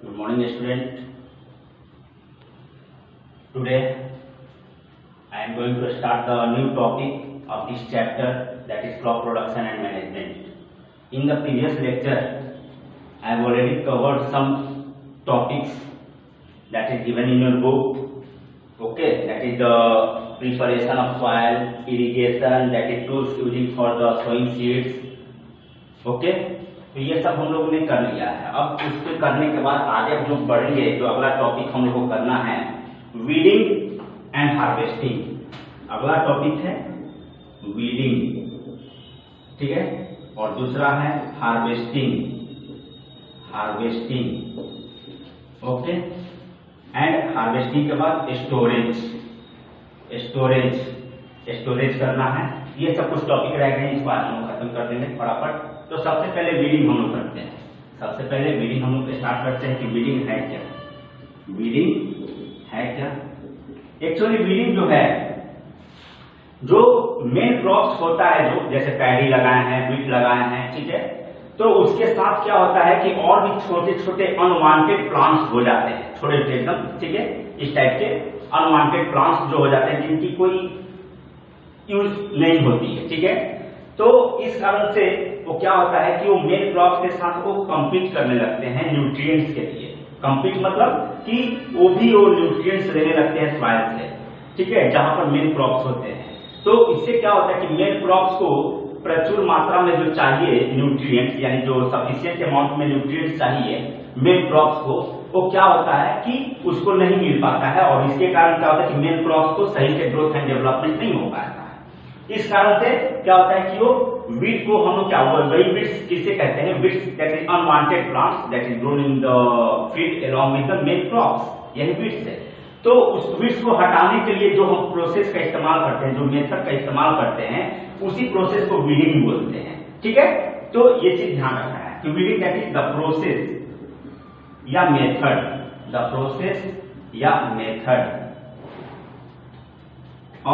Good morning, student. Today I am going to start the new topic of this chapter, that is crop production and management. In the previous lecture, I have already covered some topics that is given in your book. Okay, that is the preparation of soil, irrigation, that is tools using for the sowing seeds. Okay, तो ये सब हम लोगों ने कर लिया है। अब उसके करने के बाद आगे हम लोग बढ़ेंगे। जो अगला टॉपिक हम लोग को करना है वीडिंग एंड हार्वेस्टिंग। अगला टॉपिक है वीडिंग, ठीक है, और दूसरा है हार्वेस्टिंग। ओके, एंड हार्वेस्टिंग के बाद स्टोरेज करना है। ये सब कुछ टॉपिक रह गए, इसको आज हम लोग खत्म कर देंगे फटाफट। तो सबसे पहले वीडिंग हम लोग करते हैं। सबसे पहले वीडिंग हम लोग स्टार्ट करते हैं कि वीडिंग है क्या। एक्चुअली वीडिंग जो है, जो मेन क्रॉप्स होता है, जो जैसे पैडी लगाए हैं, बीट लगाए हैं, ठीक है, तो उसके साथ क्या होता है कि और भी छोटे छोटे अनवांटेड प्लांट्स हो जाते हैं, छोटे छोटे एकदम, ठीक है, इस टाइप के अनवांटेड प्लांट्स जो हो जाते हैं जिनकी कोई यूज नहीं होती है, ठीक है। तो इस कारण से वो क्या होता है कि वो मेन क्रॉप के साथ वो कम्पीट करने लगते हैं न्यूट्रिएंट्स के लिए। कम्पीट मतलब कि वो न्यूट्रिएंट्स लेने लगते हैं सॉइल से, ठीक है, जहां पर मेन क्रॉप्स होते हैं। तो इससे क्या होता है कि मेन क्रॉप्स को प्रचुर मात्रा में जो चाहिए न्यूट्रिएंट्स, यानी जो सफिशिएंट अमाउंट में न्यूट्रिएंट्स चाहिए मेन क्रॉप्स को, वो क्या होता है कि उसको नहीं मिल पाता है, और इसके कारण क्या होता है कि मेन क्रॉप्स को सही से ग्रोथ एंड डेवलपमेंट नहीं हो पाता है। इस कारण से क्या होता है कि वो वीड को हम लोग क्या हुआ, वही वीड्स किसे कहते हैं, weeds that is unwanted plants that is grown in the field along with the main crops, यही वीड्स है। तो उस वीड्स को हटाने के लिए जो हम प्रोसेस का इस्तेमाल करते हैं, जो मेथड का इस्तेमाल करते हैं, उसी प्रोसेस को वीडिंग बोलते हैं, ठीक है। तो ये चीज ध्यान रखना है कि weeding that is the process या मेथड, द प्रोसेस या method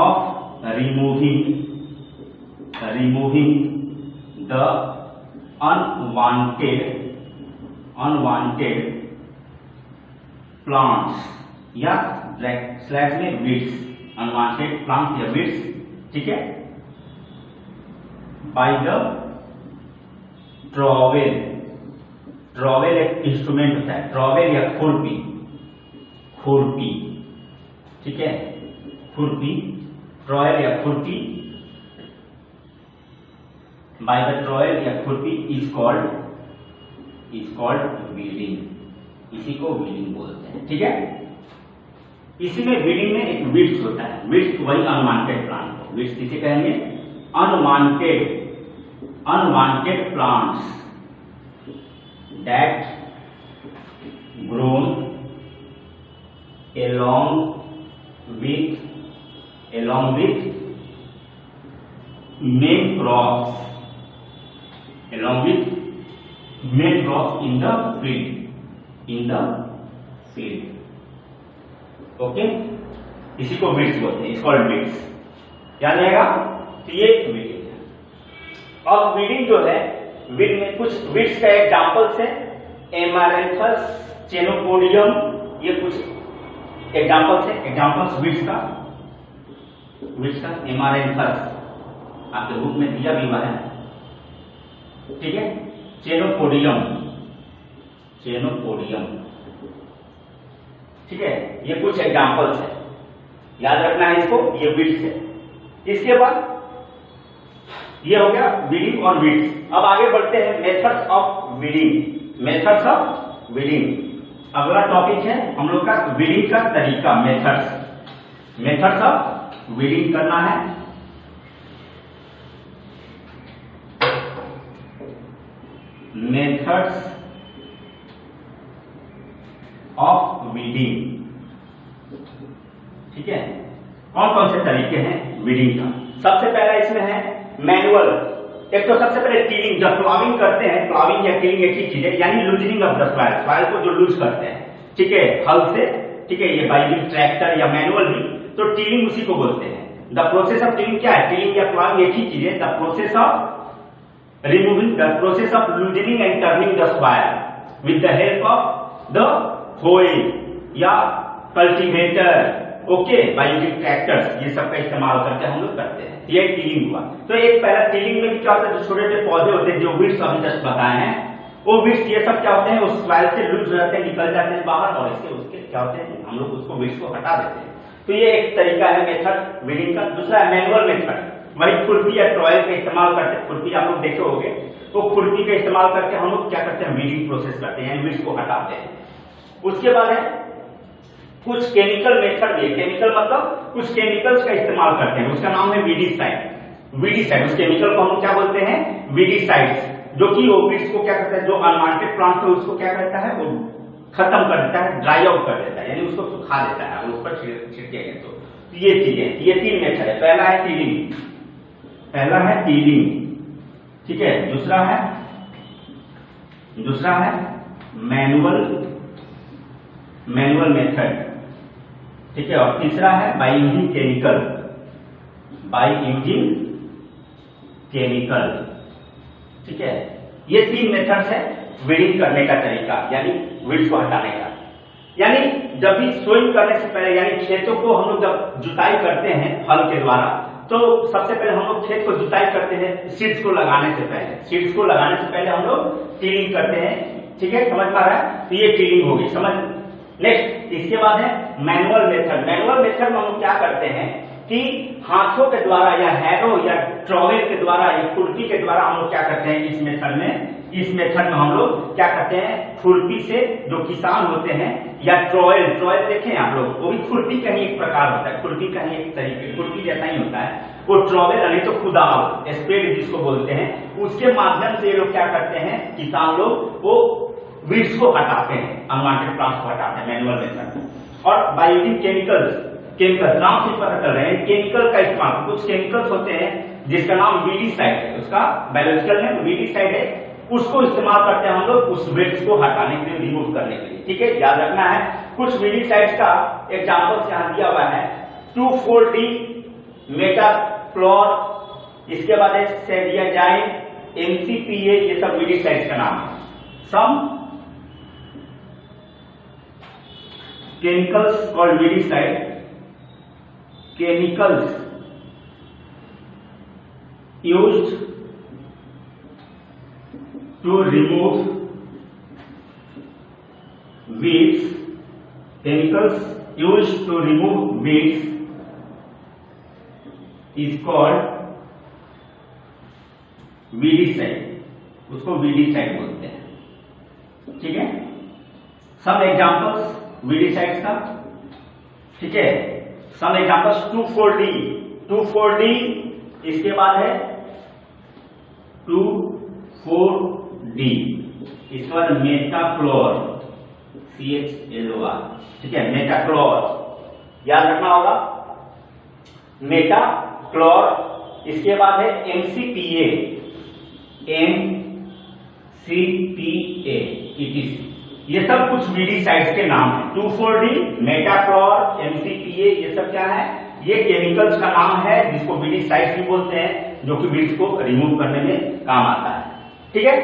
of removing the unwanted plants या स्लैश में weeds, unwanted plants या weeds, ठीक है, by the trowel एक इंस्ट्रूमेंट होता है, ट्रॉवेल या खुरपी, ठीक है, खुरपी, ट्रॉयल या खुरपी, बाय द ट्रॉयल या खुरपी इज कॉल्ड वीडिंग। इसी को वीडिंग बोलते हैं, ठीक है। इसी में वीडिंग में एक वीड्स होता है, वीड्स वही अनवांटेड प्लांट को वीड्स किसे कहेंगे, unwanted plants that grown along with main crops in the field, okay, इसी को वीड्स बोलते हैं, इसको वीड्स, याद रहेगा। तो ये वीडिंग है। अब वीडिंग जो है, वीड में कुछ वीड्स का एग्जांपल्स है, एमारैंथस, चेनोपोडियम, ये कुछ एग्जांपल्स है, एग्जांपल्स वीड्स का एमारैंथस आपके बुक में दिया भी हुआ है, ठीक है। चेनोपोडियम, ठीक है, ये कुछ एग्जांपल्स है, याद रखना है इसको, ये वीड्स है। इसके बाद ये हो गया वीडिंग और वीड्स। अब आगे बढ़ते हैं मेथड्स ऑफ वीडिंग। अगला टॉपिक है हम लोग का वीडिंग का तरीका, मेथड्स ऑफ वीडिंग करना है। मेथड्स ऑफ वीडिंग, ठीक है, कौन कौन से तरीके हैं वीडिंग का। सबसे पहला इसमें है मैनुअल। एक तो सबसे पहले टिलिंग, जब प्लाविंग करते हैं, प्लाविंग या टिलिंग एक ही चीज है, यानी लूजनिंग ऑफ द सॉइल को जो लूज करते हैं, ठीक है, हल से, ठीक है, ये बाई ट्रैक्टर या मैनुअल भी, तो टिलिंग उसी को बोलते हैं। द प्रोसेस ऑफ टिलिंग क्या है, टिलिंग या प्लाविंग एक ही चीज है। The process of removing, the process of loosening and turning the soil with the help of the होए या cultivator, okay, by using tractors, ये सब का इस्तेमाल करके हम लोग करते हैं। ये टिलिंग हुआ। तो एक पहला टिलिंग में क्या होता है, जो छोटे छोटे पौधे होते हैं, जो वीड्स अभी जस्ट बताए हैं, वो वीड्स ये सब क्या होते हैं, उस सॉइल से लूज रहते हैं, निकल जाते हैं बाहर, और इसके उसके क्या होते हैं, हम लोग उसको वीड्स को हटा देते हैं। तो ये एक तरीका है मेथड वीडिंग का। दूसरा है मैनुअल मेथड, वही खुरपी या ट्रॉयल का इस्तेमाल करते हैं। खुरपी आप लोग देखे होंगे, तो खुरपी का इस्तेमाल करके हम लोग क्या करते हैं, वीडिंग प्रोसेस करते हैं, यानी वीड्स को हटाते हैं। उसके बाद है कुछ केमिकल मेथड भी है। केमिकल मतलब कुछ केमिकल्स का इस्तेमाल करते हैं, उसका नाम है वीडीसाइड। वीडीसाइड, उस केमिकल को हम क्या बोलते हैं, वीडीसाइड्स, जो कि वो वीड्स को क्या करता है, जो अनवांटेड प्लांट है उसको क्या करता है, वो खत्म कर देता है, ड्राई आउट कर देता है, यानी उसको सुखा देता है, अगर उस पर छिड़केंगे तो। ये चीजें, ये तीन मेथड है। पहला है टीलिंग, पहला है टीलिंग, ठीक है। दूसरा है मैनुअल मेथड, ठीक है। और तीसरा है बाय यूजिंग केमिकल, ठीक है। ये तीन मेथड्स है वीडिंग करने का तरीका, यानी वीड्स को हटाने का। यानी जब भी सोइंग करने से पहले, यानी खेतों को हम लोग जब जुताई करते हैं हल के द्वारा, तो सबसे पहले हम लोग खेत को जुताई करते हैं सीड्स को लगाने से पहले। सीड्स को लगाने से पहले हम लोग टीलिंग करते हैं, ठीक है, समझ पा रहा है। तो ये टीलिंग होगी, समझ। नेक्स्ट इसके बाद है मैनुअल मेथड। मैनुअल मेथड में हम लोग क्या करते हैं कि हाथों के द्वारा या हैरो या ट्रॉवेल के द्वारा या खुरपी के द्वारा हम लोग क्या करते हैं, इस मेथड में हम लोग क्या करते हैं, खुरपी से जो किसान होते हैं, या ट्रॉवेल देखें आप लोग, वो भी खुरपी का ही एक प्रकार होता है, खुरपी का ही एक तरीके, खुरपी जैसा ही होता है वो ट्रॉवेल, नहीं तो कुदाल, स्पेड जिसको बोलते हैं, उसके माध्यम से ये लोग क्या करते हैं, किसान लोग वो वीड्स को हटाते हैं, अनवांटेड प्लांट्स को हटाते हैं, मैनुअल मेथड। और बाय यूजिंग केमिकल नाम से पता चल रहे हैं, केमिकल का इस्तेमाल। कुछ केमिकल्स होते हैं जिसका नाम वीडीसाइड है, उसका बायोलॉजिकल नेम वीडीसाइड है, उसको इस्तेमाल करते हैं हम लोग उस वीड्स को हटाने के लिए, रिमूव करने के लिए, ठीक है। याद रखना है, कुछ वीडीसाइड्स का एग्जांपल्स यहां दिया हुआ है, 2,4-D, मेटाक्लोर, इसके बाद है सेरियाजाइन, MCPA, ये सब वीडीसाइड्स का नाम है। सम chemicals called weedicide, chemicals used to remove weeds, chemicals used to remove weeds is called weedicide, उसको weedicide बोलते हैं, ठीक है। सम एग्जांपल्स वीडीसाइड्स का, ठीक है। सम एग्जांपल्स 2,4-D, इसके बाद है 2,4-D, इसके बाद मेटाक्लोर, CHLOR, ठीक है, मेटाक्लोर, याद रखना होगा, मेटाक्लोर। इसके बाद है MCPA, ETC, ये सब कुछ वीडीसाइड्स के नाम है। 2,4-D, मेटाक्लोर, MCPA, ये सब क्या है, ये केमिकल्स का नाम है जिसको वीडीसाइड्स भी बोलते हैं, जो कि वीड्स को रिमूव करने में काम आता है, ठीक है।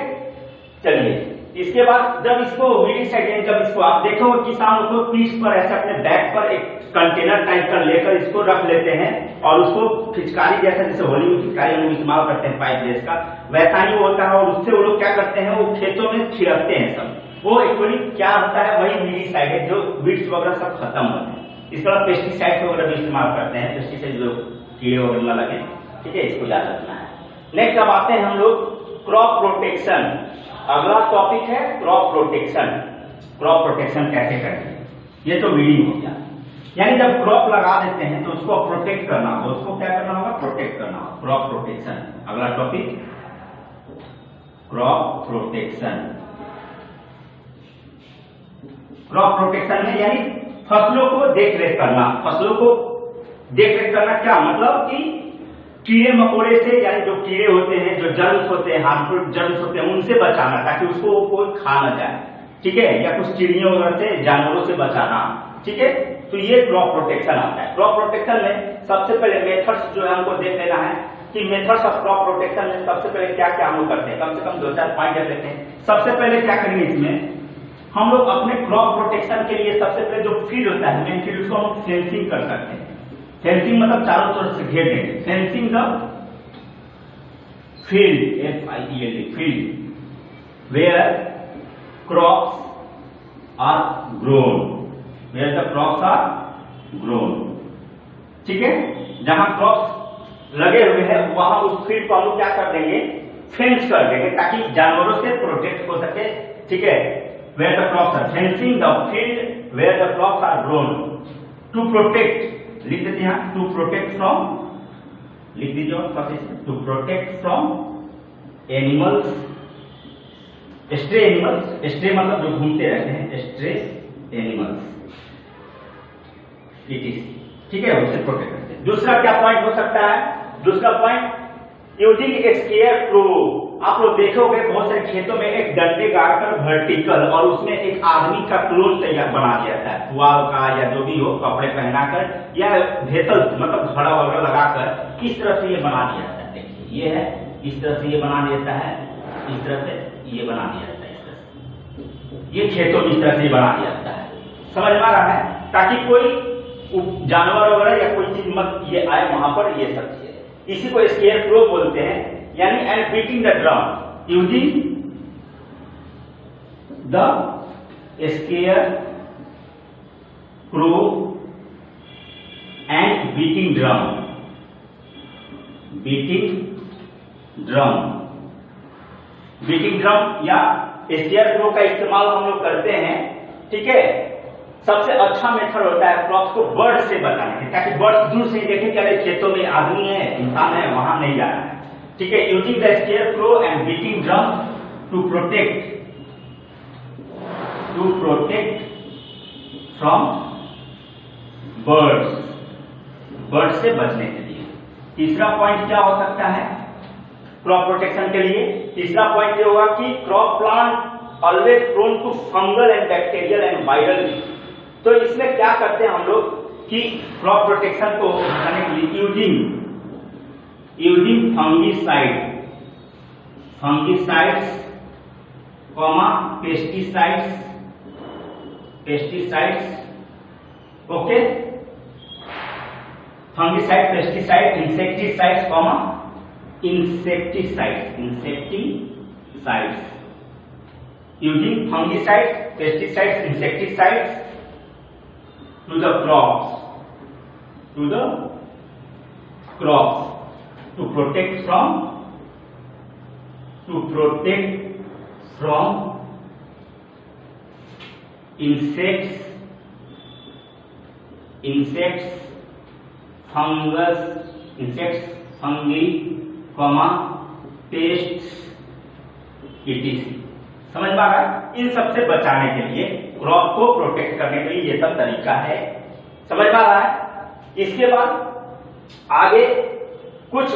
चलिए, इसके बाद जब इसको वीडीसाइड, जब इसको आप देखो किसान उसको पीठ पर ऐसे अपने बैक पर एक कंटेनर टाइप का लेकर इसको रख लेते हैं, और उसको फिचकारी जैसे होली में फिचकारी हम इस्तेमाल करते हैं पाइप जैस का, वैसा ही होता है, और उससे वो लोग क्या करते हैं, वो खेतों में छिड़कते हैं सब। वो एक्चुअली क्या होता है, वही वीडीसाइड है, जो वीड्स वगैरह सब खत्म होते हैं। इसके बाद पेस्टिसाइड वगैरह भी इस्तेमाल करते हैं, पेस्टिसाइड जो कीड़े वगैरह न लगे, ठीक है, इसको याद रखना है। नेक्स्ट अब आते हैं हम लोग क्रॉप प्रोटेक्शन। अगला टॉपिक है क्रॉप प्रोटेक्शन। क्रॉप प्रोटेक्शन कैसे करेंगे, ये तो वीडिंग हो गया, यानी जब क्रॉप लगा देते हैं तो उसको प्रोटेक्ट करना होगा, उसको क्या करना होगा, प्रोटेक्ट करना होगा, क्रॉप प्रोटेक्शन। अगला topic crop protection. Crop protection में यानी फसलों को देख रेख करना। फसलों को देख रेख करना क्या मतलब कि कीड़े मकोड़े से, यानी जो कीड़े होते हैं, जो जर्म्स होते हैं, हार्मफुल जर्म्स होते हैं, उनसे बचाना, ताकि उसको कोई खा न जाए, ठीक है, या कुछ चिड़ियों वगैरह से, जानवरों से बचाना, ठीक है। तो ये क्रॉप प्रोटेक्शन आता है। क्रॉप प्रोटेक्शन में सबसे पहले मेथड्स जो है हमको देख लेना है कि मेथड्स ऑफ क्रॉप प्रोटेक्शन में सबसे पहले क्या क्या हम लोग करते हैं, कम से कम 2-4 पॉइंट देख लेते हैं। सबसे पहले क्या करेंगे, इसमें हम लोग अपने क्रॉप प्रोटेक्शन के लिए सबसे पहले जो फील्ड होता है मेन फील्ड, उसको हम फेंसिंग कर सकते हैं। फेंसिंग मतलब चारों तरफ से घेर देंगे। Fencing the field, FIELD, field where crops are grown, where the crops are grown. ठीक है, जहां क्रॉप्स लगे हुए हैं वहां उस फील्ड को हम लोग क्या कर देंगे, फेंस कर देंगे, ताकि जानवरों से प्रोटेक्ट हो सके। ठीक है, where the crops are, fencing the field where the crops are grown to protect, लिख देते हैं to protect from, लिख दीजिए और to protect from animals, stray animals, stray मतलब जो घूमते रहते हैं, stray animals, it is, ठीक है, उससे प्रोटेक्ट करते हैं। दूसरा क्या पॉइंट हो सकता है, दूसरा पॉइंट यूजिंग ए स्केयर क्रो। आप लोग देखोगे बहुत सारे खेतों में एक डंडे गाड़कर वर्टिकल और उसमें एक आदमी का क्लोन तैयार बना दिया जाता है, पुआल का या जो भी हो, कपड़े पहनाकर या भेतल मतलब घड़ा वगैरह लगाकर इस तरह से ये बना दिया जाता है। देखिए ये है, इस तरह से ये बना देता है, इस तरह से ये बना दिया जाता है, इस तरह से ये खेतों में इस तरह से बना दिया जाता है। समझ में आ रहा है, ताकि कोई जानवर वगैरह या कोई चीज मत ये आए वहां पर, ये सब चीजें, इसी को स्केयर क्रो बोलते हैं। यानी and beating the drum, using the scarecrow and beating drum, beating drum, beating drum या स्केयर क्रो का इस्तेमाल हम लोग करते हैं। ठीक है, सबसे अच्छा मेथड होता है क्रॉप्स को बर्ड से बचाने के, ताकि बर्ड दूर से देखें कि अरे खेतों में आदमी है, इंसान है, वहां नहीं जाना है। ठीक है, using the scarecrow and beating drum to protect from birds, bird से बचने के लिए। तीसरा पॉइंट क्या हो सकता है क्रॉप प्रोटेक्शन के लिए? तीसरा पॉइंट ये होगा कि crop plant always prone to fungal and bacterial and viral. तो इसमें क्या करते हैं हम लोग कि क्रॉप प्रोटेक्शन को करने के लिए using fungicides comma pesticides, okay, fungicide, pesticide, insecticides comma insecticides, using fungicides, pesticides, insecticides to the crops to protect from insects, fungi, pests, etc। समझ में आ रहा है? इन सब से बचाने के लिए, क्रॉप को प्रोटेक्ट करने के लिए ये सब तरीका है। समझ में आ रहा है? इसके बाद आगे कुछ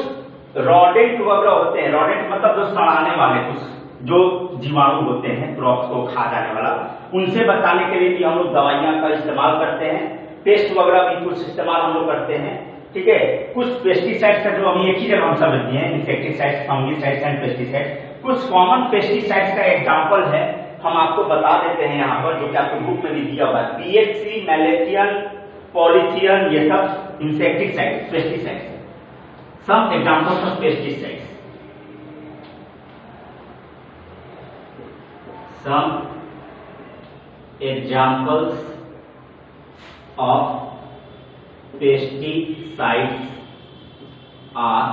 रोडेंट वगैरह होते हैं, रोडेंट मतलब जो सड़ाने वाले कुछ जो जीवाणु होते हैं क्रॉप्स को खा जाने वाला, उनसे बचाने के लिए भी हम लोग दवाइयां का इस्तेमाल करते हैं, पेस्ट वगैरह भी कुछ इस्तेमाल हम लोग करते हैं। ठीक है, कुछ पेस्टिसाइड्स का जो हम एक ही जगह हम समझते हैं, इंसेक्टिसाइड्स, फंगिसाइड्स एंड पेस्टिसाइड्स। कुछ कॉमन पेस्टिसाइड्स का एग्जांपल है, हम आपको बता देते हैं यहाँ पर, जो कि आपको बुक में भी दिया हुआ है, BHC, मैलेथियन, पॉलीथियन, ये सब insecticides, pesticides. Some examples of pesticides, some examples of pesticides are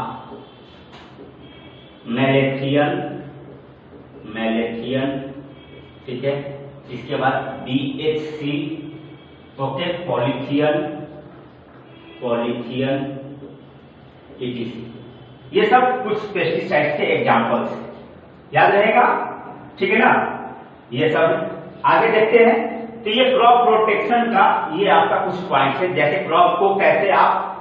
malathion, ठीक है, इसके बाद BHC, ओके, पॉलीथियन, etc। ये सब कुछ पेस्टिसाइड्स के एग्जांपल्स हैं, याद रहेगा? ठीक है ना? ये सब आगे देखते हैं। तो ये क्रॉप प्रोटेक्शन का ये आपका कुछ पॉइंट्स है, जैसे क्रॉप को कैसे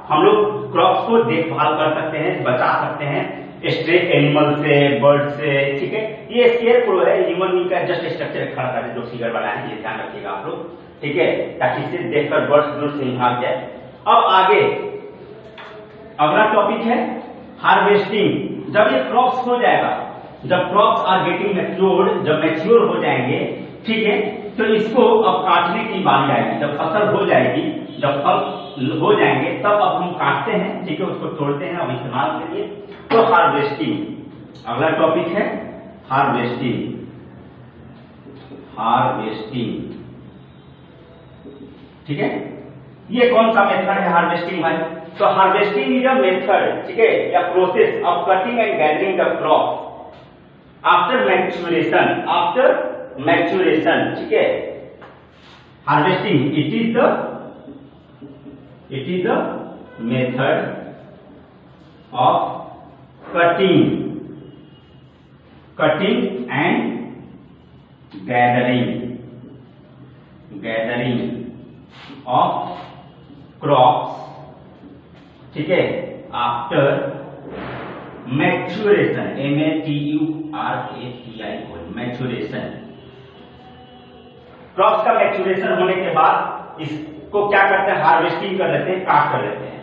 हम लोग क्रॉप्स को देखभाल कर सकते हैं, बचा सकते हैं स्ट्रे एनिमल से, बर्ड से। ठीक है, ये स्केयर क्रो है, ह्यूमन बीइंग का जस्ट स्ट्रक्चर खड़ा कर जो फिगर बनाया है, ये ध्यान रखिएगा आप लोग। ठीक है, ताकि इसे देखकर बर्ड्स दूर से भाग जाए। अब आगे अगला टॉपिक है हार्वेस्टिंग। जब ये क्रॉप्स हो जाएगा, जब क्रॉप्स आर गेटिंग मैच्योर्ड, जब मैच्योर हो जाएंगे, ठीक है, तो इसको अब काटने की बारी आएगी। जब फसल हो जाएगी, जब फल हो जाएंगे तब अब हम काटते हैं, ठीक है, उसको तोड़ते हैं अब इस्तेमाल के लिए। तो हार्वेस्टिंग अगला टॉपिक है, हार्वेस्टिंग। हार्वेस्टिंग, ठीक है, ये कौन सा मेथड है हार्वेस्टिंग भाई? तो हार्वेस्टिंग इज अ मेथड, ठीक है, या process of cutting and gathering the crop after maturation, after maturation, ठीक है। Harvesting it is the method of cutting and gathering of crops, ठीक है, after maturation, MATURATION, maturation. Crops का maturation होने के बाद इसको क्या करते हैं, हार्वेस्टिंग कर लेते हैं, काट कर लेते हैं।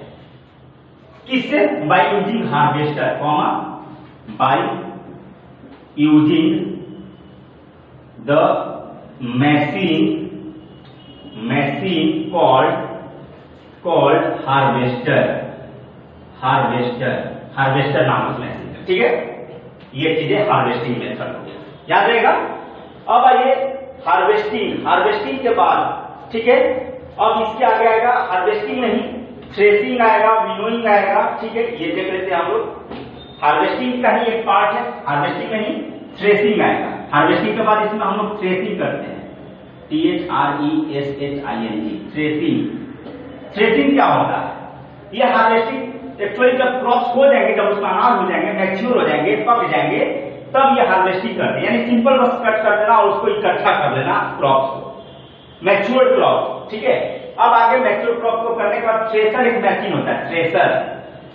किससे? By using harvester, by using the machine called harvester नाम उस मशीन का, ठीक है। ये चीजें हार्वेस्टिंग मेथड हो गया, याद रहेगा। अब आइए हार्वेस्टिंग के बाद, ठीक है, अब इसके आगे आएगा हार्वेस्टिंग नहीं, थ्रेसिंग आएगा, विनोइंग आएगा, ठीक है, ये देख लेते हैं हम लोग। हार्वेस्टिंग का ही एक पार्ट है, हार्वेस्टिंग नहीं थ्रेसिंग आएगा। हार्वेस्टिंग के बाद इसमें हम लोग थ्रेसिंग करते हैं, THRESHING, थ्रेसिंग क्या होता है? यह हार्वेस्टिंग एक्चुअली जब क्रॉप्स हो जाएंगे, जब उसका अनाज हो जाएंगे, मैच्योर हो जाएंगे, पक जाएंगे, तब ये हार्वेस्टिंग करते हैं। यानी सिंपल बस कट कर देना और उसको इकट्ठा कर लेना क्रॉप्स को, मैच्योर्ड क्रॉप, ठीक है। अब आगे मैच्योर क्रॉप को करने के बाद थ्रेसर एक मशीन होता है,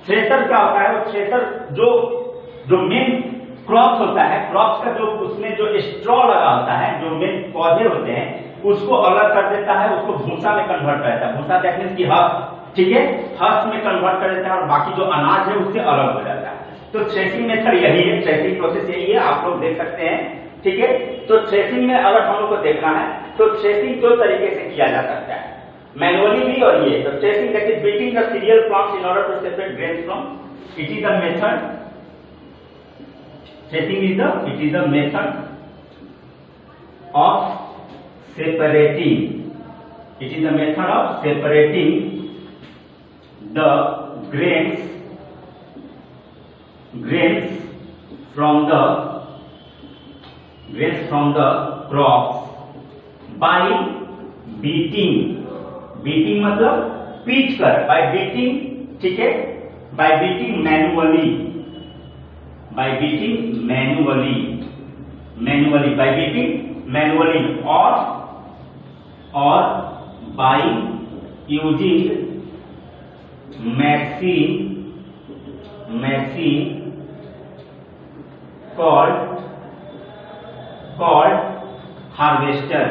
थ्रेसर क्या होता है? वो थ्रेसर जो मेन क्रॉप्स होता है, क्रॉप्स का जो उसमें जो स्ट्रॉ लगा होता है, जो मेन पौधे होते हैं, उसको अलग कर देता है, उसको भूसा में कन्वर्ट कर देता है। भूसा दैट मींस की हस्क, ठीक है, हस्क में कन्वर्ट कर देता है और बाकी जो अनाज है उससे अलग हो जाता है। तो थ्रेसिंग मेथड यही है, थ्रेसिंग प्रोसेस यही है, आप लोग देख सकते हैं, ठीक है। तो थ्रेसिंग में अगर हम लोग को देखना है तो थ्रेसिंग दो तरीके से किया जा सकता है, मैनुअली भी और ये। तो threshing that is beating the cereal plants in order to separate grains from, it is the method. Threading is the method of separating. It is the method of separating the grains from the crops by beating. Beating मतलब पीट कर, by beating, ठीक है, by beating manually. By beating manually, by beating manually, or by using machine called harvester,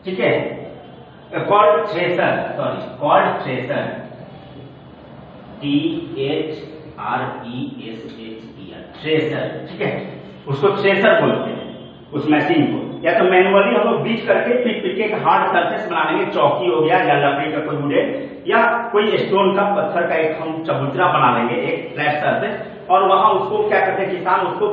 ठीक है, called thresher, thresher, ठीक है, उसको थ्रेसर बोलते हैं उस मशीन को। या तो मैनुअली हम लोग बीच करके पीट के एक हार्ड सरफेस बना लेंगे, चौकी हो गया या लकड़ी का कोई वुडन या कोई स्टोन का, पत्थर का एक हम चबूतरा बना लेंगे, एक फ्लैट सरफेस, और वहां उसको क्या करते हैं किसान, उसको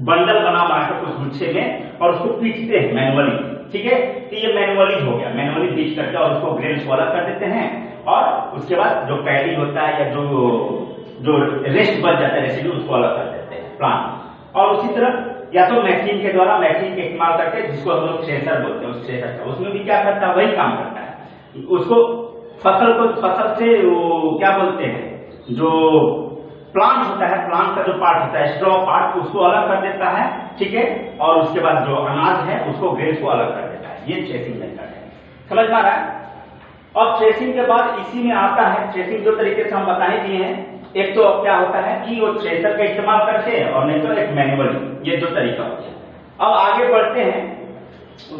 बंडल बना कर उस गुच्छे में और उसको पीटते हैं मैनुअली, ठीक है। तो ये मैनुअली हो गया, मैनुअली बीच करके और उसको ग्रेन्स को अलग कर देते हैं, और उसके बाद जो पैडी होता है या जो रेस्ट बच जाता है रेसिड्यू, उसको अलग कर देते हैं प्लांट। और उसी तरह या तो मशीन के द्वारा, मशीन के इस्तेमाल करके, जिसको हम लोग थ्रेसर बोलते हैं, उस थ्रेसर का उसमें भी क्या करता है, वही काम करता है। उसको फसल से वो क्या बोलते हैं, जो प्लांट होता है, प्लांट का जो पार्ट होता है, स्ट्रॉ पार्ट, उसको अलग कर देता है, ठीक है, और उसके बाद जो अनाज है उसको ग्रेन्स को अलग कर देता है। ये थ्रेसिंग मेथड है, समझ में आ रहा है। अब थ्रेसिंग के बाद इसी में आता है, थ्रेसिंग दो तरीके से हम बता ही दिए हैं। एक तो क्या होता है कि वो थ्रेसर का इस्तेमाल करते हैं, और नहीं तो एक मैनुअली, ये दो तरीका हो गया। अब आगे बढ़ते हैं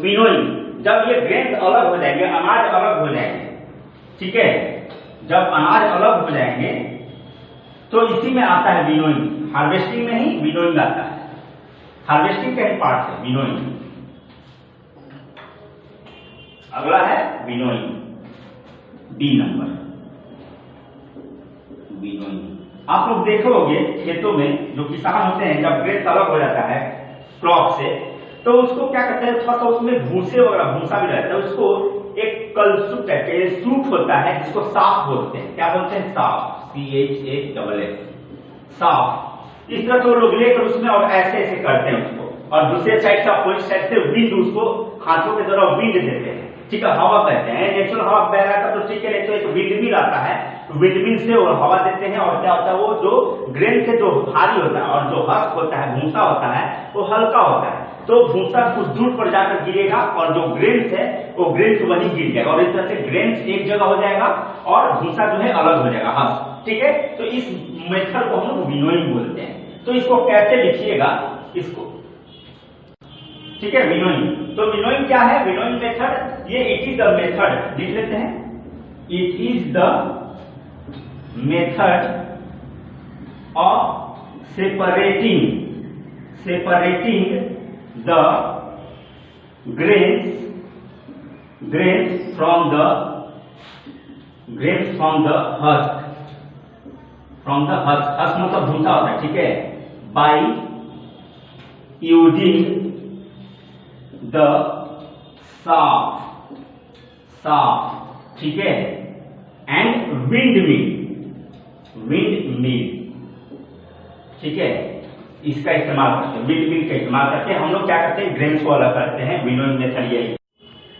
विनोइंग। जब ये ग्रेन्स अलग हो जाएंगे, अनाज अलग हो जाएंगे, ठीक है, जब अनाज अलग हो जाएंगे तो इसी में आता है विनोइंग। हार्वेस्टिंग में ही विनोइंग आता है। हार्वेस्टिंग का ही पार्ट है विनोइंग। अगला है विनोइंग, बी नंबर, विनोइंग। आप लोग देखोगे खेतों में जो किसान होते हैं, जब ग्रेन अलग हो जाता है क्रॉप से, तो उसको क्या कहते हैं, थोड़ा सा उसमें भूसे वगैरह भूसा भी रहता है, उसको एक कलसुट टाइप का सूट होता है जिसको साफ बोलते हैं। क्या बोलते हैं? साफ, CHAFF, साफ। इस तरह तो लोग लेकर उसमें और ऐसे ऐसे करते हैं उसको, और दूसरे साइड से अपोजिट साइड से विंड उसको हाथों के द्वारा विंड देते हैं, ठीक है, हवा कहते हैं। नेचुरल हवा बह रहा था तो ठीक है, नहीं तो एक विंड मिल आता है, विंड मिल से वो हवा देते हैं, और क्या होता है, वो जो ग्रेन से जो भारी होता है और जो हस्क होता है, भूसा होता है, वो हल्का होता है, तो भूसा कुछ दूर पर जाकर गिरेगा और जो ग्रेन्स है वो ग्रेन्स वहीं गिर जाएगा, और इस तरह से ग्रेन्स एक जगह हो जाएगा और भूसा जो है अलग हो जाएगा, हस्क, ठीक है। तो इस मेथड को हम लोग विनोइंग बोलते हैं। तो इसको कैसे लिखिएगा इसको, ठीक है, विनोइंग। तो विनोइंग क्या है? विनोइंग मेथड, ये इट इज द मेथड, लिख लेते हैं, it is the method of separating the grains from the husk, husk मतलब भूसा होता है, ठीक है, by using the shaft, ठीक है, and windmill, ठीक है, इसका इस्तेमाल करते हैं, विंड का इस्तेमाल करके हम लोग क्या करते हैं, ग्रेन्स को अलग करते हैं। विनोइंग मेथड यही।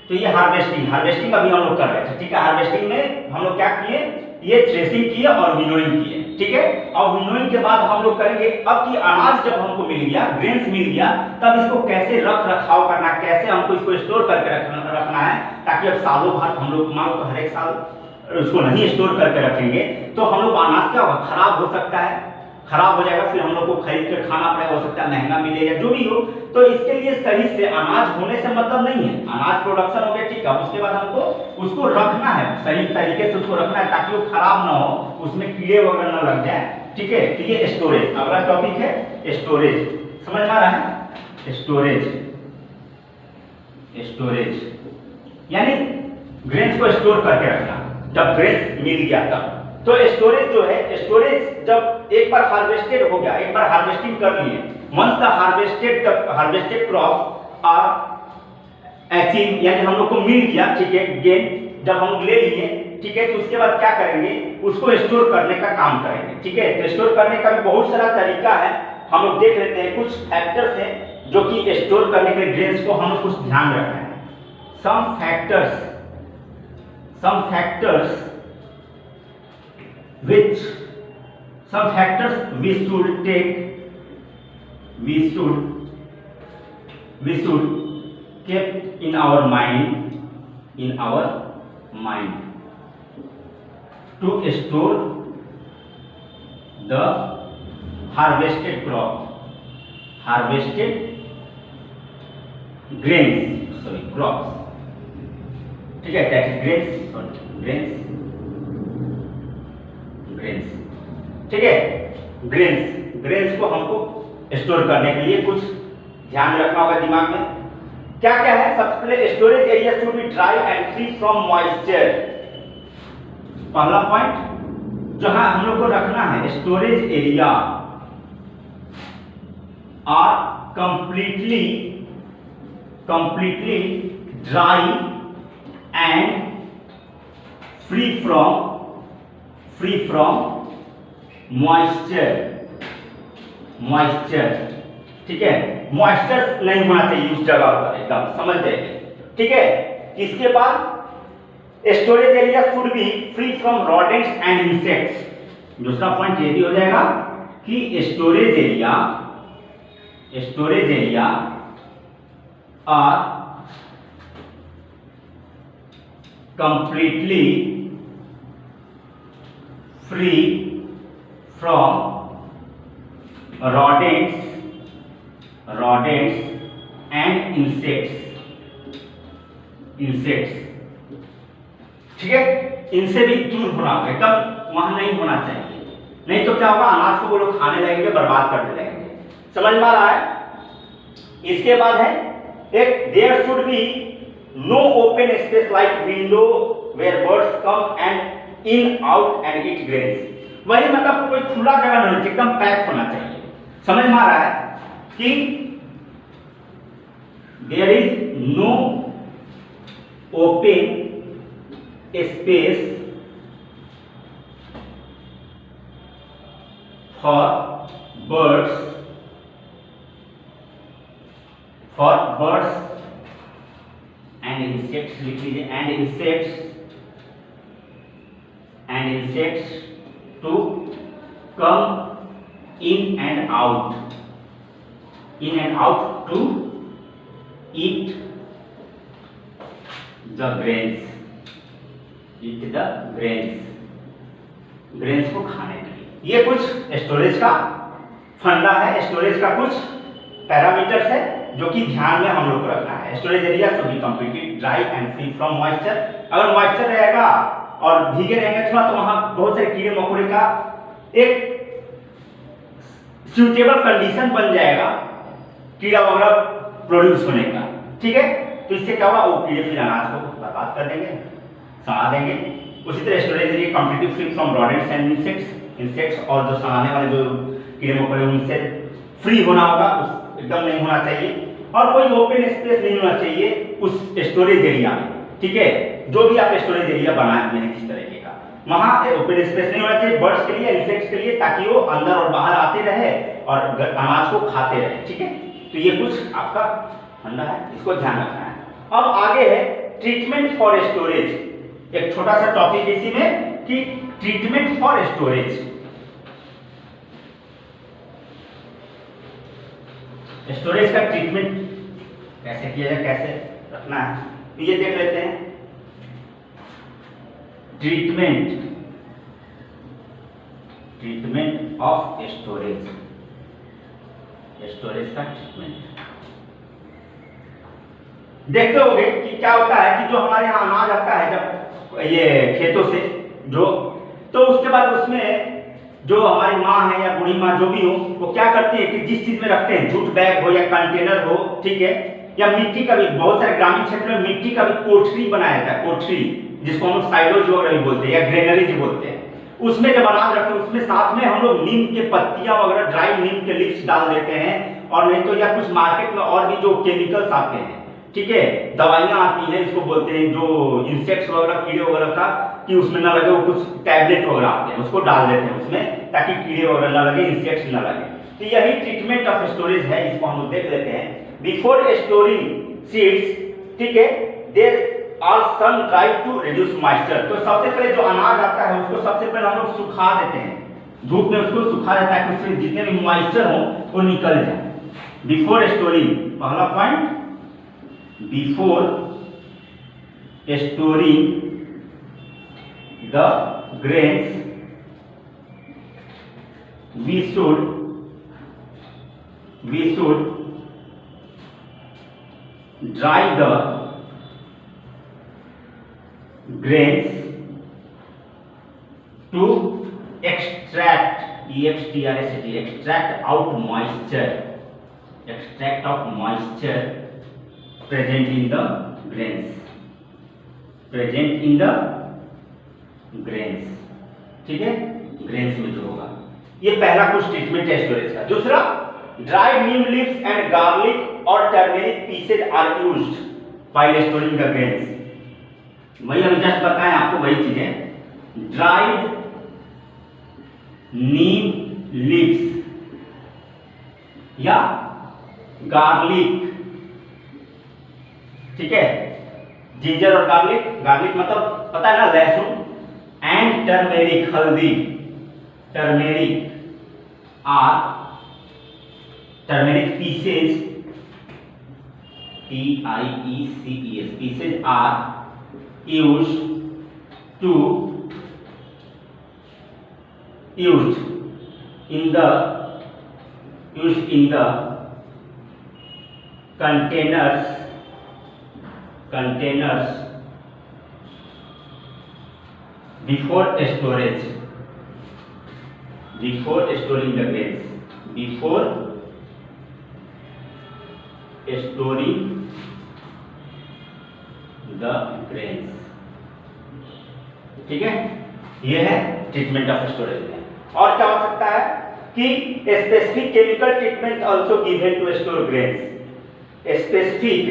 तो ये हार्वेस्टिंग अभी हम लोग कर रहे थे, ठीक है। हार्वेस्टिंग में हम लोग क्या किए, ये थ्रेसिंग किए और विनोइंग किए, ठीक है। और विनोइंग के बाद हम लोग करेंगे, अब कि अनाज जब हमको मिल गया, ग्रेन्स मिल गया, तब इसको कैसे रख रखाव करना, कैसे हमको इसको स्टोर करके रखना है, ताकि अब सालों भर हम लोग मान लो हर एक साल उसको नहीं स्टोर करके रखेंगे तो हम लोग अनाज क्या होगा, खराब हो सकता है, खराब हो जाएगा, फिर हम लोग को खरीद कर खाना पड़ेगा, हो सकता है महंगा मिले या जो भी हो। तो इसके लिए सही से अनाज होने से मतलब नहीं है, अनाज प्रोडक्शन हो गया, ठीक है, उसके बाद हमको उसको रखना है, सही तरीके से उसको रखना है ताकि वो खराब ना हो, उसमें कीड़े वगैरह ना लग जाए, ठीक है। तो ये स्टोरेज, अगला टॉपिक है स्टोरेज, समझ में आ रहा है? स्टोरेज यानी ग्रेन्स को स्टोर करके रखना, जब ग्रेन्स मिल गया तब। तो स्टोरेज जो है, स्टोरेज जब एक बार हार्वेस्टेड हो गया, एक बार हार्वेस्टिंग कर लिए, once the harvested crop are achieve, यानी हम लोग को मिल गया, ठीक है, गेन जब हम ले लिए, ठीक है, तो उसके बाद क्या करेंगे, उसको स्टोर करने का काम करेंगे, ठीक है। तो स्टोर करने का भी बहुत सारा तरीका है, हम लोग देख लेते हैं। कुछ फैक्टर्स हैं जो कि स्टोर करने के लिए ग्रेन्स को हम लोग कुछ ध्यान रखना है। Some factors which some factors we should keep in our mind to store the harvested crops, ठीक है, that is ग्रेन्स, ठीक है। ग्रेन्स को हमको स्टोर करने के लिए कुछ ध्यान रखना होगा दिमाग में। क्या क्या है? सबसे पहले storage area should be dry and free from moisture. पहला पॉइंट जहां हम लोग को रखना है, storage area are completely dry and free from moisture, ठीक है। मॉइस्चर नहीं होना चाहिए उस जगह पर, एकदम समझ जाइए, ठीक है। इसके बाद storage area should be free from rodents and insects. दूसरा पॉइंट ये भी हो जाएगा कि storage area are completely free from rodents and insects, ठीक है। इनसे भी दूर होना होगा, एकदम वहां नहीं होना चाहिए, नहीं तो क्या होगा, अनाज को वो लोग खाने लगेंगे, बर्बाद करने लगेंगे। समझ में आ रहा है? इसके बाद है एक there should be no open space like window where birds come and in out and eat grains. वही मतलब कोई खुला जगह नहीं, एकदम पैक होना चाहिए। समझ में आ रहा है कि there is no open space for birds and insects, लिख लीजिए, and insects to come in and out to eat the grains, grains को खाने के लिए। ये कुछ स्टोरेज का फंडा है, स्टोरेज का कुछ पैरामीटर्स है जो कि ध्यान में हम लोग को रखना है। Storage area should be completely dry and free from moisture. अगर मॉइस्चर रहेगा और भीगे रहेंगे थोड़ा तो वहां बहुत सारे कीड़े मकोड़े का एक सूटेबल कंडीशन बन जाएगा कीड़ा वगैरह प्रोड्यूस होने का। ठीक है, तो इससे क्या होगा, वो कीड़े फिर अनाज को बर्बाद कर देंगे, सड़ा देंगे। उसी तरह storage area completely free from rodents and insects और जो सड़ाने वाले जो कीड़े मकोड़े उनसे फ्री होना होगा, एकदम नहीं होना चाहिए। और कोई ओपन स्पेस नहीं होना चाहिए उस स्टोरेज एरिया में। ठीक है, जो भी आप स्टोरेज एरिया बनाए हुए हैं किस तरीके का, वहां ओपन स्पेस नहीं होना चाहिए बर्ड्स के लिए, इंसेक्ट्स के लिए, ताकि वो अंदर और बाहर आते रहे और अनाज को खाते रहे। ठीक है, तो ये कुछ आपका फंडा है, इसको ध्यान रखना है। अब आगे है ट्रीटमेंट फॉर स्टोरेज। एक छोटा सा टॉपिक इसी में कि ट्रीटमेंट फॉर स्टोरेज। स्टोरेज का ट्रीटमेंट कैसे किया जाए, कैसे रखना है, तो ये देख लेते हैं। ट्रीटमेंट ऑफ स्टोरेज, स्टोरेज का ट्रीटमेंट। देखते होंगे कि क्या होता है कि जो हमारे यहाँ अनाज आता है जब ये खेतों से जो, तो उसके बाद उसमें जो हमारी माँ है या बूढ़ी माँ जो भी हो, वो क्या करती है कि जिस चीज में रखते हैं, जूट बैग हो या कंटेनर हो, ठीक है, या मिट्टी का भी, बहुत सारे ग्रामीण क्षेत्र में मिट्टी का भी कोठरी बनाया जाता है, कोठरी जिसको हम लोग साइलोज वगैरह भी बोलते हैं या ग्रेनरीज बोलते हैं। उसमें जब अनाज रखते हैं उसमें साथ में हम लोग नीम के पत्तियां वगैरह, ड्राई नीम के लीव्स डाल देते हैं, और नहीं तो या कुछ मार्केट में और भी जो केमिकल्स आते हैं, ठीक है, दवाइयां आती हैं, इसको बोलते हैं जो इंसेक्ट्स वगैरह, कीड़े वगैरह का, कि उसमें ना लगे, वो कुछ टैबलेट वगैरह आते हैं, उसको डाल देते हैं उसमें ताकि कीड़े वगैरह ना लगे, इंसेक्ट्स ना लगे। तो यही ट्रीटमेंट ऑफ स्टोरेज है, इसको हम लोग देख लेते हैं। बिफोर स्टोरिंग सीड्स, ठीक है, there are sun dry to reduce moisture. तो सबसे पहले जो अनाज आता है उसको सबसे पहले हम लोग सुखा देते हैं, धूप में उसको सुखा देता है कि उसमें जितने भी मॉइस्चर हो वो निकल जाए। बिफोर स्टोरिंग, पहला point, before storing the grains we should dry the grains to extract out moisture, extract out moisture present in the grains, grains. ठीक है, ग्रेन्स में जो होगा, ये पहला कुछ ट्रीटमेंट है स्टोरेज का। दूसरा, dried neem leaves and garlic और turmeric pieces are used while storing the grains. वही हम जस्ट बताएं आपको, वही चीजें, ड्राइड नीम लीव्स या गार्लिक, ठीक है, जिंजर और गार्लिक मतलब पता है ना, लहसुन, एंड टर्मेरिक, हल्दी, turmeric pieces, PIECES, pieces are used in the containers before storage, before storing the grains, before storing the grains. ठीक है, ये है ट्रीटमेंट ऑफ स्टोरेज में। और क्या हो सकता है कि specific chemical treatment also given to store grains. Specific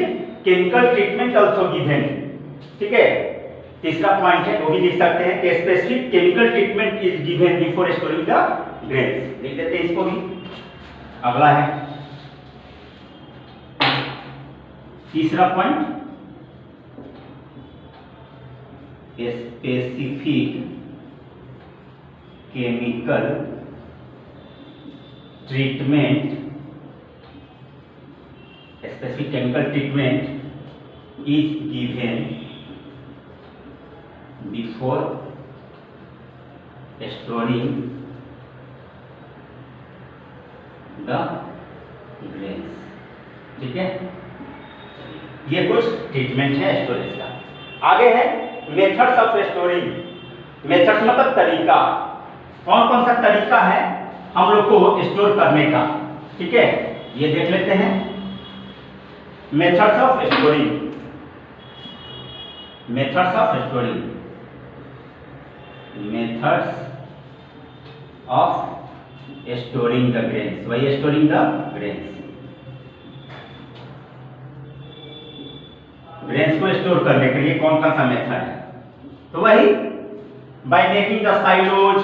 chemical treatment also given. ठीक है, तीसरा पॉइंट है, वो भी लिख सकते हैं कि specific chemical treatment is given before storing the grains. लिख देते हैं इसको भी। अगला है तीसरा point, specific chemical treatment, specific chemical treatment is given before storing the grains. ठीक है, ये कुछ ट्रीटमेंट है स्टोरेज का। आगे है मेथड्स ऑफ स्टोरिंग। मेथड्स मतलब तरीका, कौन कौन सा तरीका है हम लोग को स्टोर करने का। ठीक है, ये देख लेते हैं। Methods of storing, methods of storing, methods of storing the grains, वही स्टोरिंग द ग्रेन्स। ग्रेन्स को स्टोर करने के लिए कौन कौन सा मेथड है, तो वही बाय मेकिंग द साइलोज।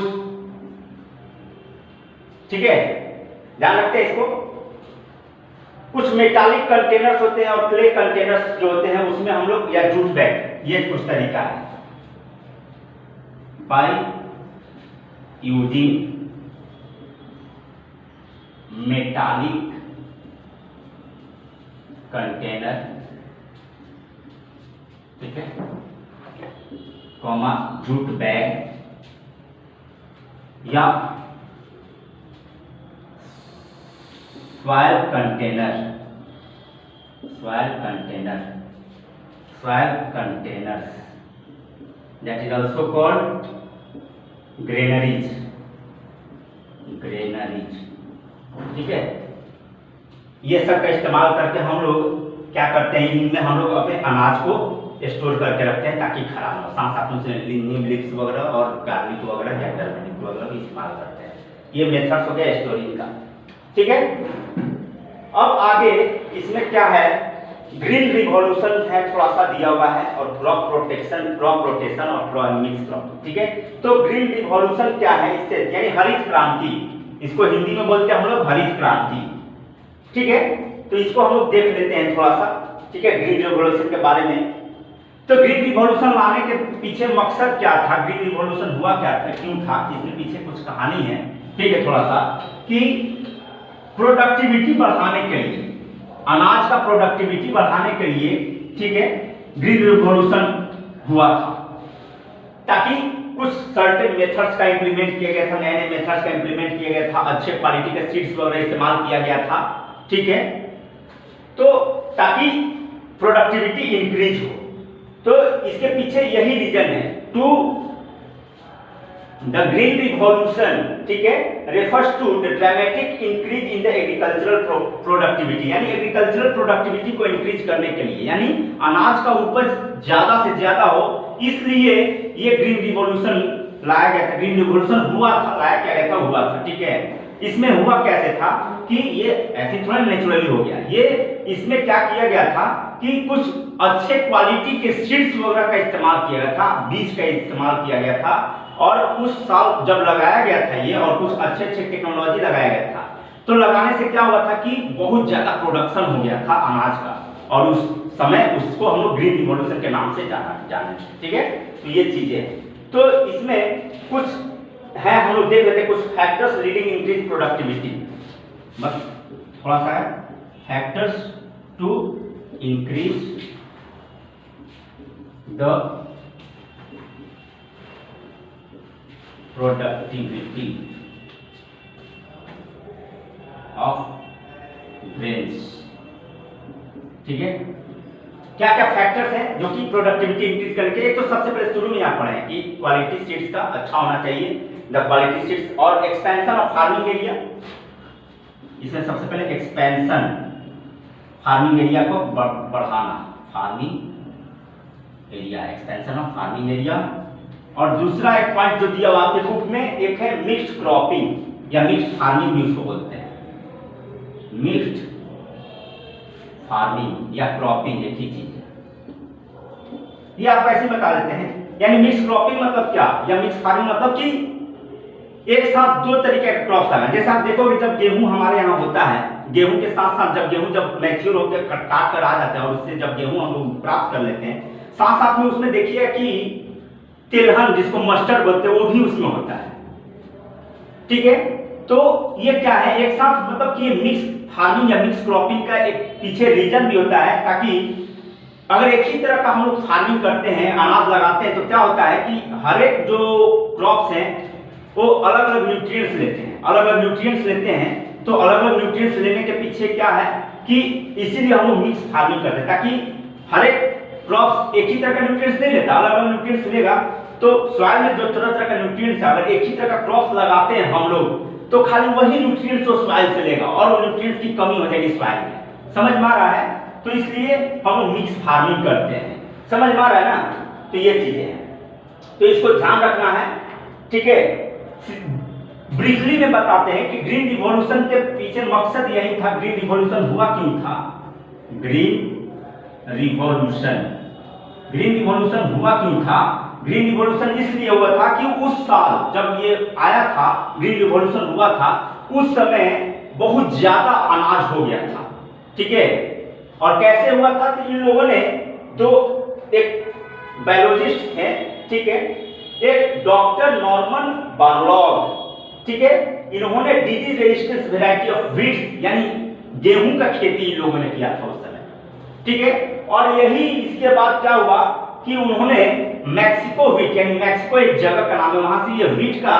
ठीक है, ध्यान रखते हैं इसको। कुछ मेटालिक कंटेनर्स होते हैं और क्ले कंटेनर्स जो होते हैं उसमें हम लोग, या जूट बैग, ये कुछ तरीका है। बाय यूजिंग मेटालिक कंटेनर, ठीक है, कॉमा जूट बैग, या soil container, soil container, soil containers, that is also called granaries, granaries. ठीक है, ये सब का इस्तेमाल करके हम लोग क्या करते हैं, इनमें हम लोग अपने अनाज को स्टोर करके रखते हैं ताकि खराब ना हो। साथ साथ में नीम लिप्स वगैरह और गार्लिक वगैरह या टर्मरिक वगैरह भी इस्तेमाल करते हैं। ये मेथड्स हो गया स्टोरिंग का। ठीक है, अब आगे इसमें क्या है, ग्रीन रिवॉल्यूशन है, थोड़ा सा दिया हुआ है, और क्रॉप प्रोटेक्शन, क्रॉप रोटेशन और क्रॉप मिक्स क्रॉप। ठीक है, तो ग्रीन रिवॉल्यूशन क्या है, इससे यानी हरित क्रांति, इसको हिंदी में बोलते हैं हम लोग हरित क्रांति। ठीक है, तो इसको हम लोग देख लेते हैं थोड़ा सा। ठीक है, ग्रीन रिवॉल्यूशन के बारे में। तो ग्रीन रिवॉल्यूशन लाने के पीछे मकसद क्या था, ग्रीन रिवॉल्यूशन हुआ क्या था, क्यों था, इसके पीछे कुछ कहानी है। ठीक है, थोड़ा सा कि प्रोडक्टिविटी बढ़ाने के लिए, अनाज का प्रोडक्टिविटी बढ़ाने के लिए, ठीक है, ग्रीन रिवॉल्यूशन हुआ था, ताकि कुछ सर्टेन मेथड्स का इंप्लीमेंट किया गया था, नए नए मेथड्स का इंप्लीमेंट किया गया था, अच्छे क्वालिटी के सीड्स वगैरह इस्तेमाल किया गया था। ठीक है, तो ताकि प्रोडक्टिविटी इंक्रीज हो। तो इसके पीछे यही रीजन है, टू द ग्रीन रिवॉल्यूशन, ठीक है, refers to the dramatic increase in the agricultural productivity, यानी एग्रीकल्चरल प्रोडक्टिविटी को इंक्रीज करने के लिए, यानी अनाज का उपज ज्यादा से ज्यादा हो, इसलिए ये ग्रीन रिवॉल्यूशन लाया गया था। ग्रीन रिवॉल्यूशन हुआ था, लाया क्या गया था, हुआ था। ठीक है, इसमें हुआ कैसे था कि ये ऐसे थोड़ा नेचुरली हो गया, ये इसमें क्या किया गया था कि कुछ अच्छे क्वालिटी के सीड्स वगैरह का इस्तेमाल किया गया था, बीज का इस्तेमाल किया गया था, और उस साल जब लगाया गया था ये, और कुछ अच्छे अच्छे टेक्नोलॉजी लगाया गया था, तो लगाने से क्या हुआ था कि बहुत ज्यादा प्रोडक्शन हो गया था अनाज का, और उस समय उसको हम लोग ग्रीन रिवॉल्यूशन के नाम से जाने। ठीक है, तो ये चीजें, तो इसमें कुछ है, हम लोग देख लेते हैं कुछ फैक्टर्स लीडिंग इंक्रीज प्रोडक्टिविटी। बस थोड़ा सा है, factors to increase the productivity of grains. ठीक है, क्या क्या फैक्टर्स हैं जो कि प्रोडक्टिविटी इंक्रीज करके, एक तो सबसे पहले शुरू में आप पढ़े हैं कि क्वालिटी सीड्स का अच्छा होना चाहिए, द क्वालिटी सीड्स, और एक्सपेंशन ऑफ फार्मिंग एरिया। इसमें सबसे पहले एक्सपेंशन फार्मिंग एरिया को बढ़ाना, farming area, expansion of farming area. और दूसरा एक पॉइंट जो दिया हुआ आपके बुक में, एक है मिक्स्ड क्रॉपिंग या मिक्स्ड फार्मिंग भी उसको बोलते हैं, मिक्स्ड फार्मिंग या क्रॉपिंग एक ही चीज है, ये आप ऐसे बता देते हैं। यानी मिक्स क्रॉपिंग मतलब क्या, या मिक्स फार्मिंग मतलब कि एक साथ दो तरीके के क्रॉप लगाना। जैसे आप देखोगे जब गेहूं हमारे यहाँ होता है, गेहूं के साथ साथ जब मैच्योर होकर काट कर आ जाता है और उससे जब गेहूं हम लोग प्राप्त कर लेते हैं, साथ साथ में उसमें देखिए कि तिलहन जिसको मस्टर्ड बोलते हैं वो भी उसमें होता है। ठीक है, तो ये क्या है, एक साथ मतलब कि ये मिक्स फार्मिंग या मिक्स क्रॉपिंग का एक पीछे रीजन भी होता है, ताकि अगर एक ही तरह का हम लोग फार्मिंग करते हैं, अनाज लगाते हैं, तो क्या होता है कि हर एक जो क्रॉप्स हैं वो अलग अलग न्यूट्रिएंट्स लेते हैं, अलग अलग न्यूट्रिएंट्स लेते हैं। तो अलग अलग न्यूट्रिएंट्स लेने के पीछे क्या है कि इसीलिए हम लोग मिक्स फार्मिंग करते हैं, ताकि हर एक क्रॉप्स एक ही तरह का न्यूट्रिएंट्स नहीं लेता, अलग अलग न्यूट्रिएंट्स लेगा। तो सॉइल में जो तरह तरह का न्यूट्रिएंट्स है, अगर एक ही तरह का क्रॉप्स लगाते हैं हम लोग, तो खाली वही न्यूट्रिएंट्स वो सॉइल से लेगा और वो न्यूट्रिएंट्स की कमी हो जाएगी सॉइल में। समझ में आ रहा है? तो इसलिए हम लोग मिक्स फार्मिंग करते हैं। समझ में आ रहा है ना? तो ये चीजें हैं, तो इसको ध्यान रखना है। ठीक है, ब्रीफली में बताते हैं कि ग्रीन रिवॉल्यूशन के पीछे मकसद यही था। ग्रीन रिवॉल्यूशन हुआ क्यों था? ग्रीन रिवॉल्यूशन हुआ क्यों था? ग्रीन रिवॉल्यूशन इसलिए हुआ था कि उस साल जब ये आया था, ग्रीन रिवॉल्यूशन हुआ था, उस समय बहुत ज्यादा अनाज हो गया था। ठीक है, और कैसे हुआ था कि इन लोगों ने, जो एक बायोलॉजिस्ट हैं, ठीक है, एक डॉक्टर नॉर्मन बोरलॉग, ठीक है, इन्होंने disease resistance variety of wheat यानी गेहूं का खेती इन लोगों ने किया था उस समय। ठीक है, और यही इसके बाद क्या हुआ कि उन्होंने मैक्सिको व्हीट, यानी मैक्सिको एक जगह का नाम है, वहां से ये व्हीट का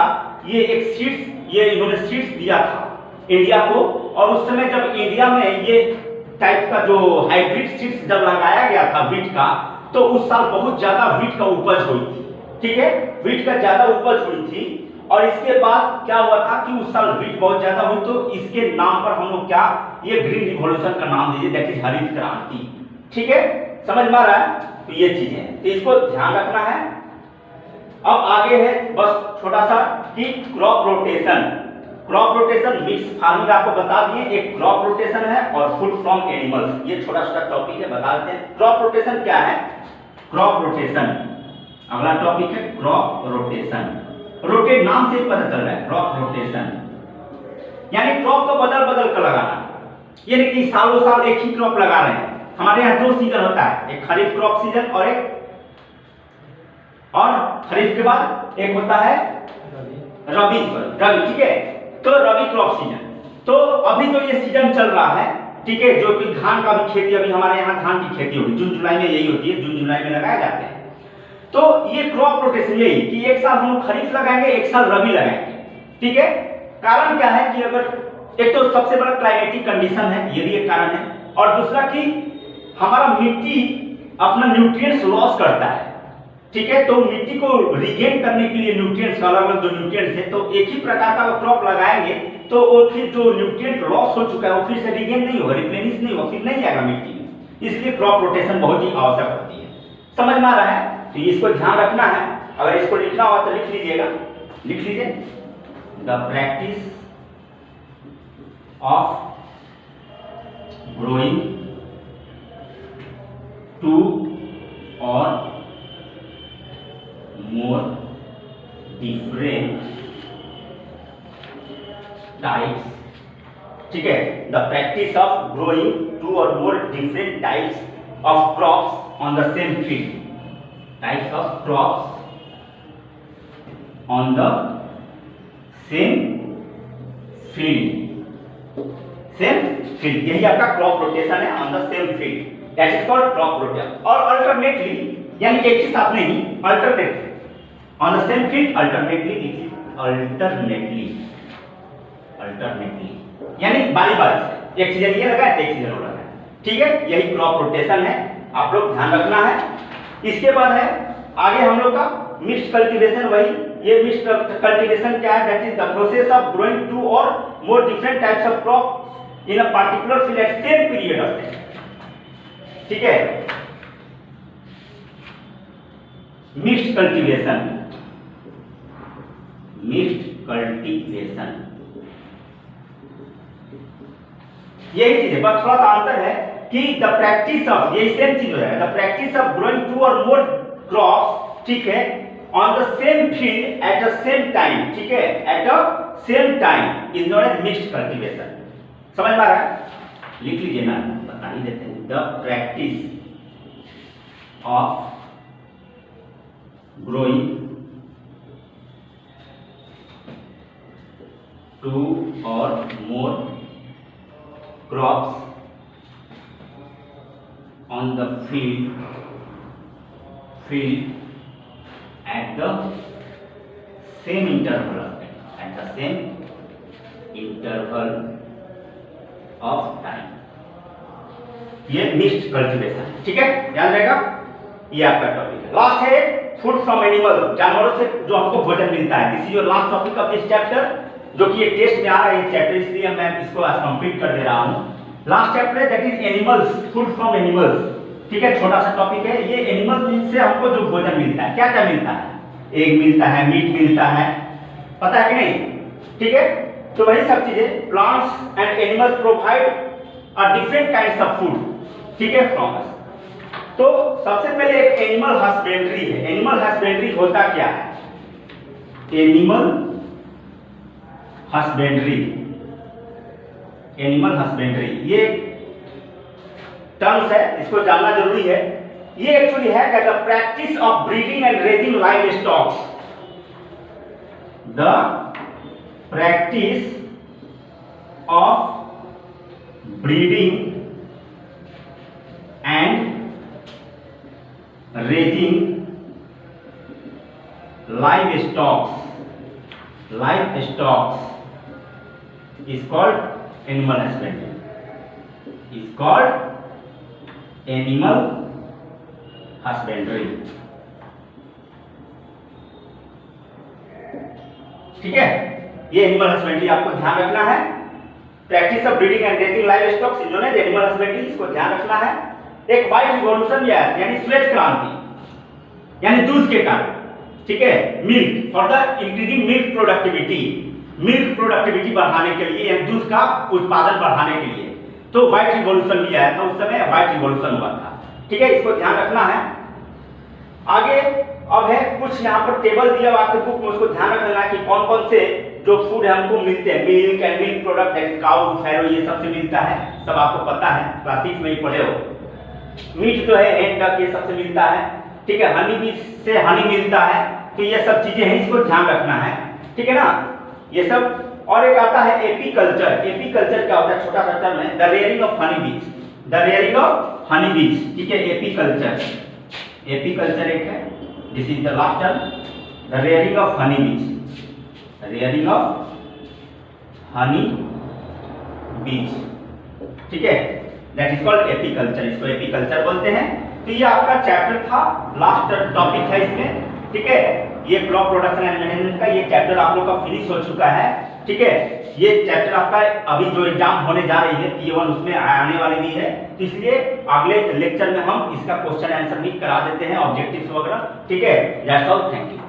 ये एक सीड्स, ये इन्होंने सीड्स दिया था इंडिया को। और उस समय जब इंडिया में ये टाइप का जो हाइब्रिड सीड्स जब लगाया गया था व्हीट का, तो उस साल बहुत ज्यादा व्हीट का उपज हुई थी। ठीक है, व्हीट का ज्यादा उपज हुई थी, और इसके बाद क्या हुआ था कि उस साल व्हीट बहुत ज्यादा हुई, तो इसके नाम पर हम लोग क्या, ये ग्रीन रिवॉल्यूशन का नाम दीजिए, दैट इज हरित क्रांति। ठीक है, समझ में आ रहा है? तो ये चीजें, तो इसको ध्यान रखना है। अब आगे है बस छोटा सा कि crop rotation. Crop rotation mix farming आपको बता दिए, एक क्रॉप रोटेशन है और फूड फ्रॉम एनिमल्स, ये छोटा छोटा टॉपिक है, बता देते हैं। क्रॉप रोटेशन क्या है? क्रॉप रोटेशन अगला टॉपिक है, क्रॉप रोटेशन। रोटेट नाम से ही पता चल रहा है, क्रॉप रोटेशन यानी क्रॉप को बदल बदल कर लगाना। ये नहीं कि सालों साल एक ही क्रॉप लगा रहे हैं। हमारे यहाँ दो सीजन होता है, एक खरीफ क्रॉप सीजन और खरीफ के बाद एक होता है रबी। ठीक है, तो रबी क्रॉप सीजन। तो अभी जो ये सीजन चल रहा है, ठीक है, जो कि धान का भी खेती, अभी हमारे यहाँ धान की खेती होगी, जून जुलाई में यही होती है, जून जुलाई में लगाए जाते हैं। तो ये क्रॉप रोटेशन यही कि एक साल हम लोग खरीफ लगाएंगे, एक साल रबी लगाएंगे। ठीक है, कारण क्या है कि अगर एक तो सबसे बड़ा क्लाइमेटिक कंडीशन है, ये भी एक कारण है, और दूसरा कि हमारा मिट्टी अपना न्यूट्रिएंट्स लॉस करता है। ठीक है, तो मिट्टी को रिगेन करने के लिए न्यूट्रिएंट्स, अलग अलग जो न्यूट्रिएंट्स है, तो एक ही प्रकार का क्रॉप लगाएंगे तो वो फिर जो न्यूट्रिएंट लॉस हो चुका है वो फिर से रिगेन नहीं होगा, रिप्लेनिश नहीं होगा, फिर नहीं जाएगा मिट्टी में। इसलिए क्रॉप रोटेशन बहुत ही आवश्यक होती है। समझ में आ रहा है? तो इसको ध्यान रखना है। अगर इसको लिखना हो तो लिख लीजिएगा, लिख लीजिए, the practice of growing two और more different types, ठीक है, the practice of growing two or more different types of crops on the same field, types of crops on the same field, यही आपका क्रॉप रोटेशन है, on the same field, that is called crop rotation। और alternately यानी एक ही साथ नहीं, alternately on the same field, alternately यानी बारी बारी से, एक सीजन ये लगा है, एक सीजन वो लगा है। ठीक है, यही क्रॉप रोटेशन है, आप लोग ध्यान रखना है। इसके बाद है आगे हम लोग का मिक्स्ड कल्टीवेशन। वही ये मिक्स्ड कल्टीवेशन क्या है? That is the process of growing two और more different types of crop in a particular field at same period of time. ठीक है। मिक्स्ड कल्टीवेशन, मिक्स्ड कल्टीवेशन, यही चीज है, बस थोड़ा सा अंतर है कि द प्रैक्टिस ऑफ, ये सेम चीज है, द प्रैक्टिस ऑफ ग्रोइंग 2 और मोर क्रॉप्स, ठीक है, on the same field at the same time, ठीक है, at the same time is known as mixed cultivation. समझ में आ रहा है? लिख लीजिए ना, बता ही देते हैं। The practice of growing 2 or more crops on the field at the same interval of time, ये मिक्स्ड कल्टीवेशन, ठीक है, ध्यान रहेगा। ये आपका टॉपिक है। लास्ट है फूड फ्रॉम एनिमल, जानवरों से जो हमको भोजन मिलता है। This is your last topic of this chapter, जो कि ये टेस्ट में आ रहा है चैप्टर, इसलिए मैं इसको आज कंप्लीट कर दे रहा हूँ। लास्ट चैप्टर है that is animals, food from animals, ठीक है, छोटा सा टॉपिक है। ये एनिमल्स से हमको जो भोजन मिलता है, क्या क्या मिलता है? एग मिलता है, मीट मिलता है, पता है कि नहीं? ठीक है, तो वही सब चीजें। Plants and animals provide a different kinds of food, ठीक है, फ्रॉम अस। तो सबसे पहले एक एनिमल हस्बेंड्री है। एनिमल हस्बेंड्री होता क्या है? एनिमल हस्बेंड्री, एनिमल हस्बेंड्री ये टर्म्स है, इसको जानना जरूरी है। ये एक्चुअली है the practice of breeding and raising live stocks, the practice of breeding and raising live stocks is called animal husbandry, is called animal husbandry, ठीक है। ये एनिमल हस्बेंड्री आपको ध्यान रखना है। Practice of breeding and raising livestocks is known as animal husbandry, इसको ध्यान रखना है। एक व्हाइट रिवॉल्यूशन भी आया, यानी श्वेत क्रांति, यानी दूध के कारण, ठीक है, milk for the increasing milk productivity, milk productivity बढ़ाने के लिए, यानी दूध का उत्पादन बढ़ाने के लिए। तो व्हाइट रिवॉल्यूशन भी आया था, उस समय व्हाइट रिवॉल्यूशन हुआ था, ठीक है, इसको ध्यान रखना है। आगे अब है कुछ यहाँ पर टेबल दिया हुआ आपके बुक में, उसको ध्यान रखना है कि कौन कौन से जो फूड हमको मिलते हैं, milk and milk product, cow, pharaoh, ये सबसे मिलता है, सब आपको पता है, क्लास 6 में ही पढ़े हो। मीट जो है एंड डक, ये सबसे मिलता है, ठीक है, हनी बीज से हनी मिलता है, तो ये सब चीजें हैं, इसको ध्यान रखना है, ठीक है ना, ये सब। और एक आता है एपीकल्चर। एपीकल्चर क्या होता है? छोटा सा टर्म है, द रेयरिंग ऑफ हनी बीज, द रेयरिंग ऑफ हनी बीज, ठीक है, एपीकल्चर। एपीकल्चर एक है, this is the last term, the rearing of honey बीज, रेयरिंग ऑफ हनी बीज, ठीक है, दैट इज कॉल्ड एपीकल्चर, इसको एपीकल्चर बोलते हैं। तो ये आपका चैप्टर था, लास्ट टॉपिक है इसमें, ठीक है। ये क्रॉप प्रोडक्शन एंड मैनेजमेंट का ये चैप्टर आप लोग का फिनिश हो चुका है, ठीक है। ये चैप्टर आपका अभी जो एग्जाम होने जा रही है P1, उसमें आने वाली भी है, तो इसलिए अगले लेक्चर में हम इसका क्वेश्चन आंसर भी करा देते हैं, ऑब्जेक्टिव्स वगैरह, ठीक है। That's all, thank you.